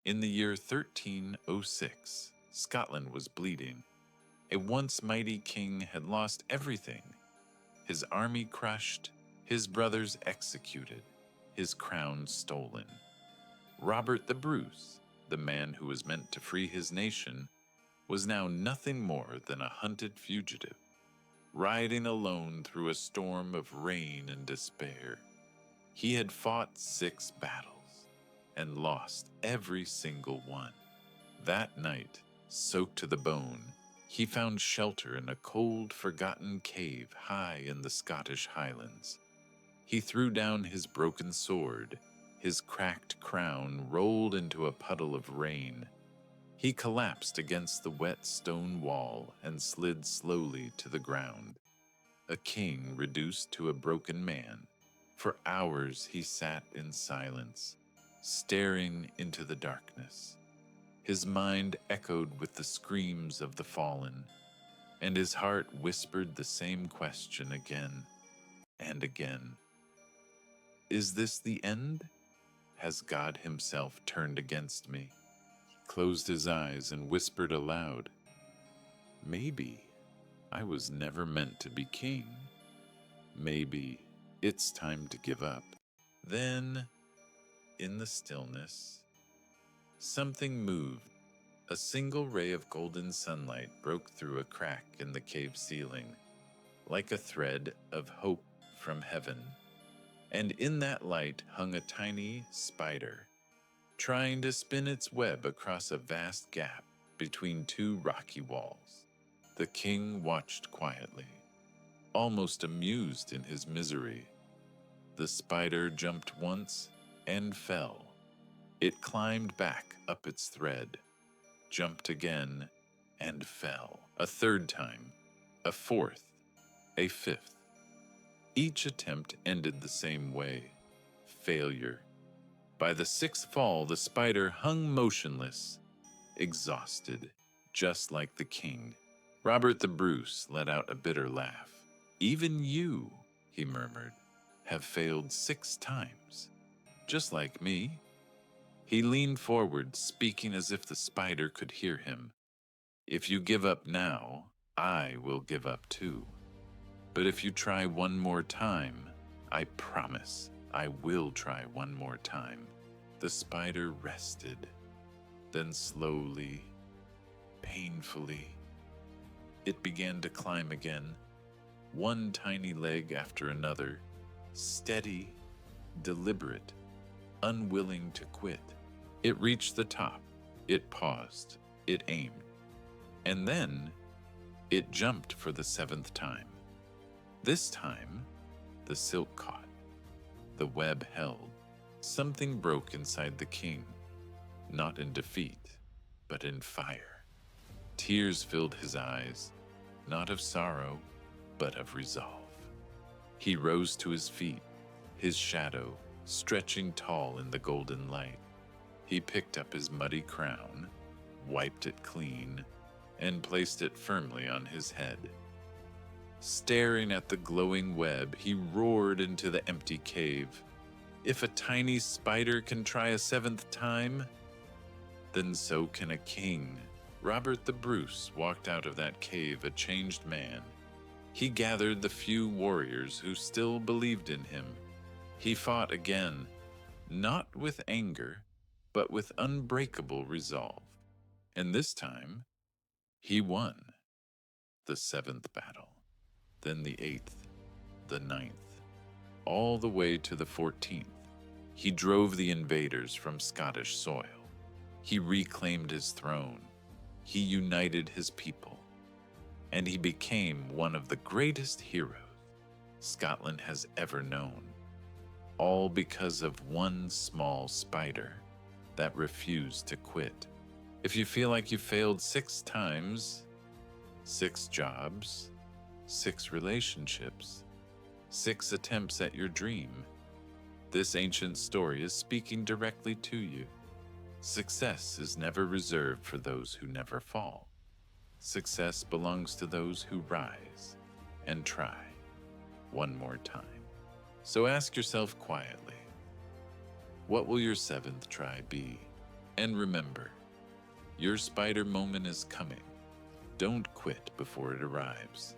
In the year 1306, Scotland was bleeding. A once mighty king had lost everything. His army crushed, his brothers executed, his crown stolen. Robert the Bruce, the man who was meant to free his nation, was now nothing more than a hunted fugitive, riding alone through a storm of rain and despair. He had fought 6 battles and lost every single one. That night, soaked to the bone, he found shelter in a cold, forgotten cave high in the Scottish Highlands. He threw down his broken sword. His cracked crown rolled into a puddle of rain. He collapsed against the wet stone wall and slid slowly to the ground. A king reduced to a broken man. For hours he sat in silence, staring into the darkness. His mind echoed with the screams of the fallen, and his heart whispered the same question again and again. Is this the end? Has God himself turned against me? He closed his eyes and whispered aloud, maybe I was never meant to be king. Maybe it's time to give up. Then, in the stillness, something moved. A single ray of golden sunlight broke through a crack in the cave ceiling, like a thread of hope from heaven. And in that light hung a tiny spider, trying to spin its web across a vast gap between 2 rocky walls. The king watched quietly, almost amused in his misery. The spider jumped once and fell. It climbed back up its thread, jumped again, and fell. A 3rd time, a 4th, a 5th. Each attempt ended the same way: failure. By the 6th fall, the spider hung motionless, exhausted, just like the king. Robert the Bruce let out a bitter laugh. Even you, he murmured, have failed 6 times, just like me. He leaned forward, speaking as if the spider could hear him. If you give up now, I will give up too. But if you try one more time, I promise I will try one more time. The spider rested. Then slowly, painfully, it began to climb again, one tiny leg after another, steady, deliberate, unwilling to quit. It reached the top. It paused. It aimed. And then it jumped for the 7th time. This time, the silk caught. The web held. Something broke inside the king, not in defeat, but in fire. Tears filled his eyes, not of sorrow, but of resolve. He rose to his feet, his shadow stretching tall in the golden light. He picked up his muddy crown, wiped it clean, and placed it firmly on his head. Staring at the glowing web, he roared into the empty cave. If a tiny spider can try a 7th time, then so can a king. Robert the Bruce walked out of that cave a changed man. He gathered the few warriors who still believed in him. He fought again, not with anger, but with unbreakable resolve. And this time, he won. The 7th battle, then the 8th, the 9th, all the way to the 14th. He drove the invaders from Scottish soil. He reclaimed his throne. He united his people. And he became one of the greatest heroes Scotland has ever known. All because of one small spider that refused to quit. If you feel like you failed 6 times, 6 jobs, 6 relationships, 6 attempts at your dream, this ancient story is speaking directly to you. Success is never reserved for those who never fall. Success belongs to those who rise and try one more time. So ask yourself quietly, What will your seventh try be? And remember, your spider moment is coming. Don't quit before it arrives.